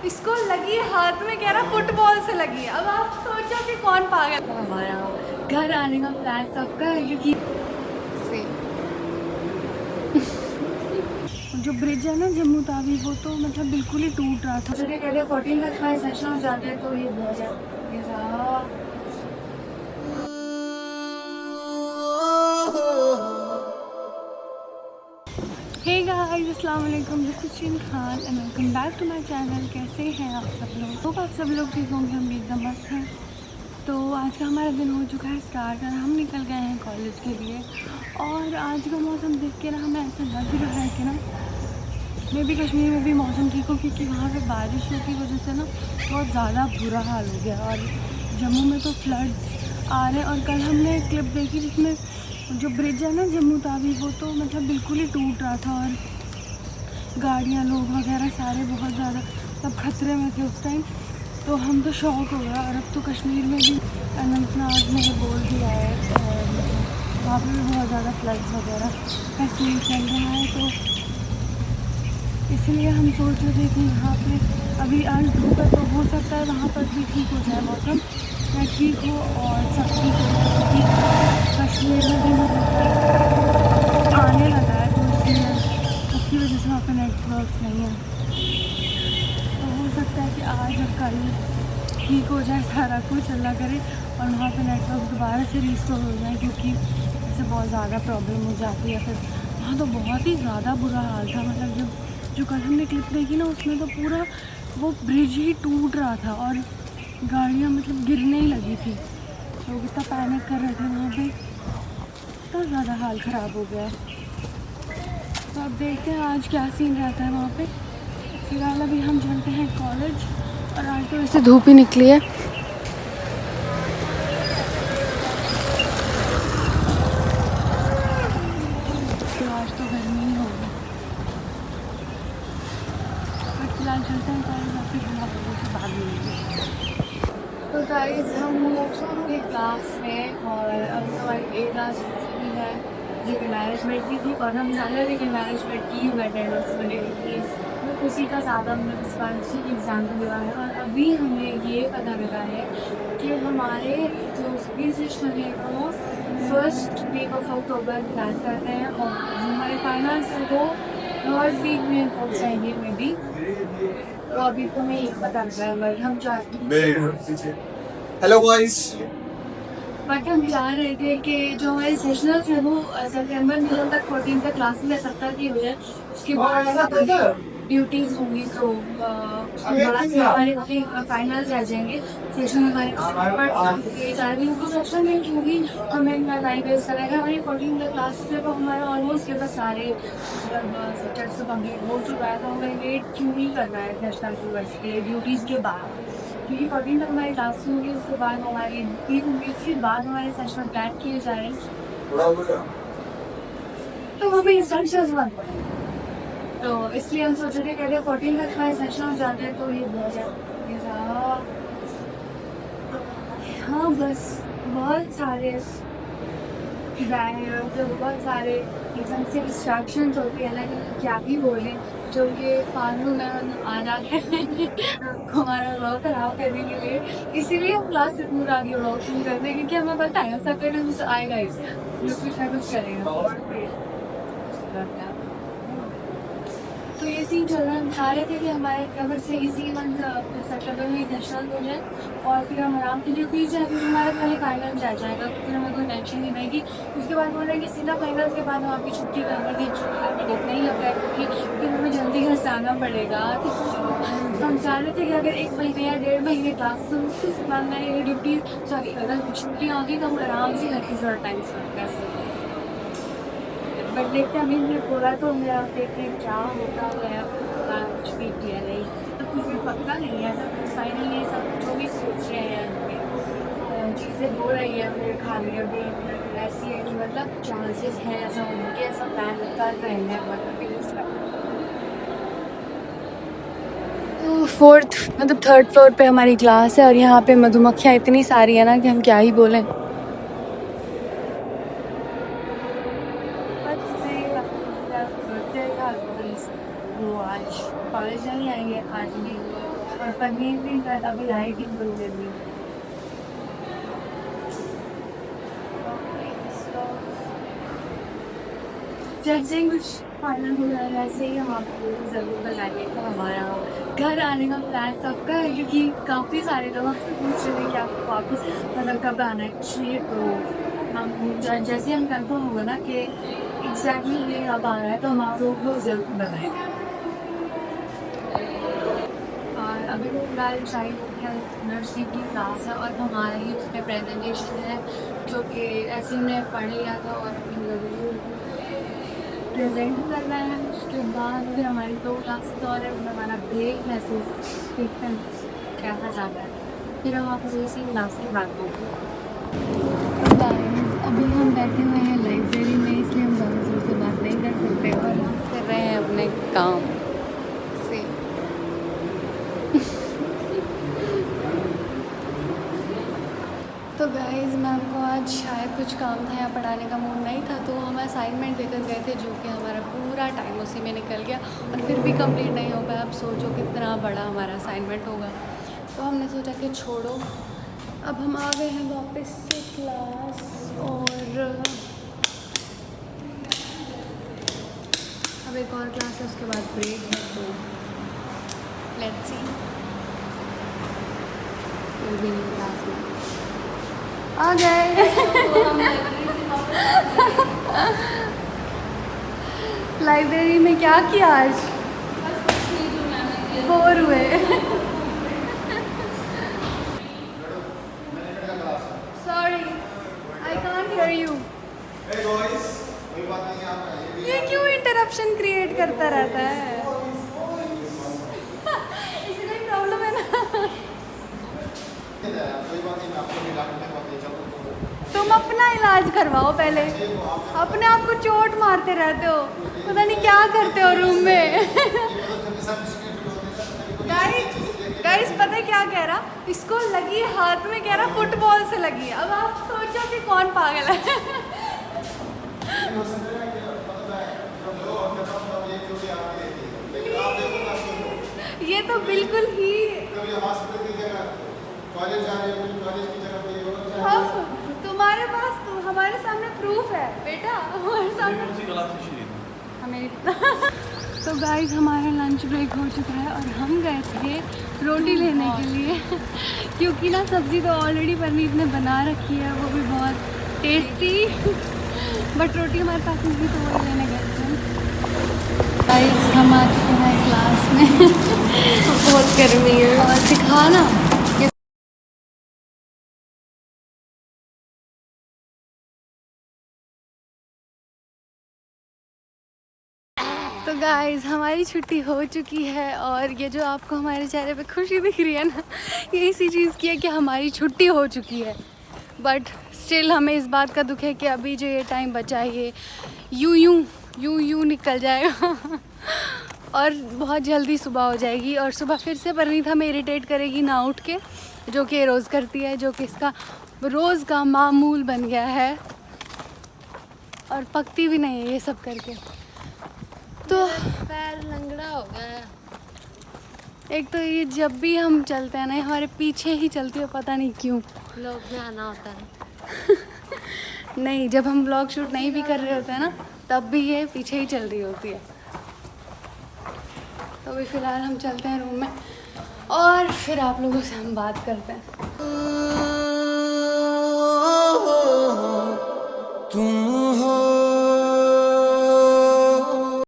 इसको लगी हाथ में, कह रहा फुटबॉल से लगी है। अब आप सोचो कि कौन पागल। हमारा घर आने का प्लान कब का है, क्योंकि जो ब्रिज है ना जम्मू तावी, वो तो मतलब बिल्कुल ही टूट रहा था। मुझे कहते 14 तक हमारे सेशन हो जाते हैं, तो ये बहुत ज़्यादा। हे गाइस, अस्सलाम वालेकुम, this is Shin Khan and welcome back to my channel. कैसे हैं आप सब लोग? होप आप सब लोग ठीक होंगे, हम भी एकदम मस्त हैं। तो आज का हमारा दिन हो चुका है स्टार्ट और हम निकल गए हैं कॉलेज के लिए। और आज का मौसम देख के ना हमें ऐसा लग रहा है कि ना मे भी कश्मीर में भी मौसम ठीक हो, क्योंकि वहाँ पे बारिशों की वजह से ना बहुत ज़्यादा बुरा हाल हो गया। और जम्मू में तो फ्लड्स आ रहे हैं। और कल हमने एक क्लिप देखी जिसमें जो ब्रिज है ना जम्मू तावी, वो तो मतलब बिल्कुल ही टूट रहा था और गाड़ियाँ, लोग वगैरह सारे बहुत ज़्यादा सब खतरे में थे उस टाइम। तो हम तो शॉक हो गया। और अब तो कश्मीर में भी अनंतनाग में बोल दिया है, वहाँ पर भी बहुत ज़्यादा फ्लड्स वगैरह का सीन चल रहा है। तो इसलिए हम सोच रहे थे कि यहाँ पे अभी आज धूप है, तो हो सकता है वहाँ पर भी ठीक हो जाए मौसम, या ठीक हो और सब ठीक हो जाए, क्योंकि कश्मीर में भी मतलब आने लगा है, तो इसलिए उसकी वजह से वहाँ पर नेटवर्क नहीं है। तो हो सकता है कि आज और कल ठीक हो जाए सारा कुछ, अल्लाह करे, और वहाँ पे नेटवर्क दोबारा से रिस्टोर हो जाए, क्योंकि इससे बहुत ज़्यादा प्रॉब्लम हो जाती है। फिर वहाँ तो बहुत ही ज़्यादा बुरा हाल था। मतलब जो कल हमने क्लिप देखी ना, उसमें तो पूरा वो ब्रिज ही टूट रहा था और गाड़ियाँ मतलब गिरने ही लगी थी। लोग इतना पैनिक कर रहे थे वहाँ पे, इतना ज़्यादा हाल ख़राब हो गया। तो अब देखते हैं आज क्या सीन रहता है वहाँ पे। फिलहाल अभी हम चलते हैं कॉलेज, और आज तो वैसे धूप ही निकली है। तो आज तो गर्मी ही होगी, बट फिलहाल चलते हैं कॉलेज और फिर हम आप लोगों से बात मिलेंगे। तो गाइस, हम लोग होंगे क्लास में, और अब हमारी एक क्लास की है जो कि मैनेजमेंट की थी, और हम जान रहे थे कि मैनेजमेंट की अटेंडेंस मिलेगी, तो उसी का ज़्यादा हमने इस बार उसी की एग्ज़ाम को दिया है। और अभी हमें ये पता लगा है कि हमारे जो सेशन है वो first week of October plan कर रहे हैं, और हमारे फाइनल्स हैं वो थर्ड वीक में हो जाएंगे मे बी। तो अभी तो मैं एक पता लगा है, बट हम चाहते हेलो गाइस, बट हम चाह रहे थे कि जो हमारे सेशनल्स हैं वो सितंबर मिडल तक 14 तक क्लासेस है, 70 की हो जाए। उसके बाद ड्यूटीज़ होंगी, तो उसके बाद से हमारे फाइनल्स आ जाएंगे। सेशन हमारे ये चार को सेक्शन में, क्योंकि हमें इतना टाइम वेस्ट करेगा। हमारी 14 तक क्लासेस है, तो हमारा ऑलमोस्ट के सारे सब्जेक्ट्स कम्प्लीट हो चुका है। तो हमें वेट क्यों ही करना है सेशनल के ड्यूटीज़ के बाद, क्योंकि 14 तक हमारी क्लास होंगी, उसके बाद हमारी ड्यूटी होंगी, उसके बाद हमारे सेशन प्लान किए जा रहे हैं। तो हमें इंस्ट्रक्शंस बन पड़े, तो इसलिए हम सोच रहे थे कि अगर 14 तक हमारे सेशन हो जाते हैं तो ये बहुत ज़्यादा। हाँ, बस बहुत सारे बहुत सारे एकदम से डिस्ट्रैक्शंस होती है ना, कि क्या ही बोले, जो ये फालतू में आ जाते हैं हमारा व्लॉग खराब करने के लिए। इसीलिए हम क्लास से दूर आ गए व्लॉग शुरू करते हैं, क्योंकि हमें पता है सैटरडे आएगा, इस कुछ ना कुछ करेगा। तो ये सीन चल रहा है। हम चाह रहे थे कि हमारे कवर से इसी मंथ सितंबर में नेशनल हो जाए, और फिर हम आराम से ड्यूटी जाए, फिर हमारा पहले फाइनल जा जाएगा, तो फिर हमें कोई टेंशन नहीं रहेगी। उसके बाद बोल रहे हैं कि सीधा फाइनल्स के बाद हम आपकी छुट्टी करने की डेट नहीं लगता है, क्योंकि फिर हमें जल्दी घर से आना पड़ेगा। तो हम चाह रहे थे कि अगर 1 महीने या 1.5 महीने क्लास से उसके बाद मैं ड्यूटी सॉरी अगर छुट्टी होगी तो हम आराम से घर की थोड़ा टाइम स्पेंड कर सकते हैं। बट देखते अभी हमने बोला, तो मेरा देखते हैं क्या होता है। कुछ भी किया नहीं, तो कुछ भी पक्का नहीं है, सब फाइनल ये सब जो भी सोच रहे हैं, चीज़ें हो रही है फिर खाने अभी ऐसी है कि मतलब चांसेस हैं ऐसा होने के, ऐसा प्लान कर रहे हैं मतलब। तो फोर्थ मतलब थर्ड फ्लोर पे हमारी क्लास है, और यहाँ पे मधुमक्खियाँ इतनी सारी है ना कि हम क्या ही बोलें। वो आज कॉलेज नहीं आएंगे, आज भी, और पनीर भी मैं अभी लाइटिंग बन गई। जैसे ही कुछ फाइनल हो रहा है वैसे ही हम आपको ज़रूर बताएंगे कि हमारा घर आने का प्लान कब का है, क्योंकि काफ़ी सारे लोग हमसे पूछ रहे हैं कि आपको वापस मतलब कब आना है एक्चुअली। तो हम जैसे हम कंफर्म होगा ना कि एग्जैक्टली ये अब आ रहा है तो हम आपको ज़रूर बताएंगे। और अभी तो फिलहाल चाइल्ड हेल्थ नर्सिंग की क्लास है और हमारा ही उसमें प्रेजेंटेशन है, जो कि ऐसे ही पढ़ लिया था और अभी ज़रूर प्रेजेंट करना है। उसके बाद फिर हमारी 2 क्लासेस और है, उनमें हमारा ब्रेक महसूस देखते हैं कैसा जाता है, फिर हम आपको इसी क्लास की बात करेंगे। अभी हम बैठे हुए हैं लाइब्रेरी में, इसलिए हम ज़्यादा जोर से बात नहीं कर सकते और हम कर रहे हैं अपने काम से। तो गाइज़ मैम को आज शायद कुछ काम था या पढ़ाने का मूड नहीं था, तो हम असाइनमेंट देकर गए थे, जो कि हमारा पूरा टाइम उसी में निकल गया और फिर भी कंप्लीट नहीं हो पाया। अब सोचो कितना बड़ा हमारा असाइनमेंट होगा, तो हमने सोचा कि छोड़ो। अब हम आ गए हैं वापस से क्लास और अब एक और क्लास है, उसके बाद ब्रेक है, तो लेट्स सी। क्लास में आ गए। लाइब्रेरी में क्या किया आज? बोर हुए। Sorry I can't hear you. ये क्यों इंटरप्शन क्रिएट करता रहता है? इससे कोई प्रॉब्लम है ना? तुम अपना इलाज करवाओ पहले, अपने आप को चोट मारते रहते हो, पता नहीं क्या करते हो रूम में। गाइस पता है क्या कह रहा? इसको लगी हाथ में, कह रहा फुटबॉल से लगी। अब आप सोचो कि कौन पागल है। ये तो बिल्कुल ही तुम्हारे पास तो हमारे सामने प्रूफ है बेटा, हमारे सामने हमें। तो गाइस हमारा लंच ब्रेक हो चुका है और हम गए थे रोटी लेने के लिए, क्योंकि ना सब्ज़ी तो ऑलरेडी परनीत ने बना रखी है, वो भी बहुत टेस्टी, बट रोटी हमारे पास नहीं थी तो वही लेने गए थे। गाइस हम आ चुके हैं क्लास में। बहुत गर्मी है और दिखाना। तो गाइस हमारी छुट्टी हो चुकी है और ये जो आपको हमारे चेहरे पे खुशी दिख रही है ना, ये इसी चीज़ की है कि हमारी छुट्टी हो चुकी है। बट स्टिल हमें इस बात का दुख है कि अभी जो ये टाइम बचा है ये यूं निकल जाएगा और बहुत जल्दी सुबह हो जाएगी और सुबह फिर से परनीत हमें इरिटेट करेगी ना उठ के, जो कि रोज़ करती है, जो कि इसका रोज़ का मामूल बन गया है और पकती भी नहीं है ये सब करके। तो पैर लंगड़ा हो गया है। एक तो ये जब भी हम चलते हैं ना हमारे पीछे ही चलती है, पता नहीं क्यों। लोग भी आना होता है। नहीं, जब हम व्लॉग शूट नहीं भी कर रहे होते हैं ना तब भी ये पीछे ही चल रही होती है। तो अभी फ़िलहाल हम चलते हैं रूम में और फिर आप लोगों से हम बात करते हैं। तुम हो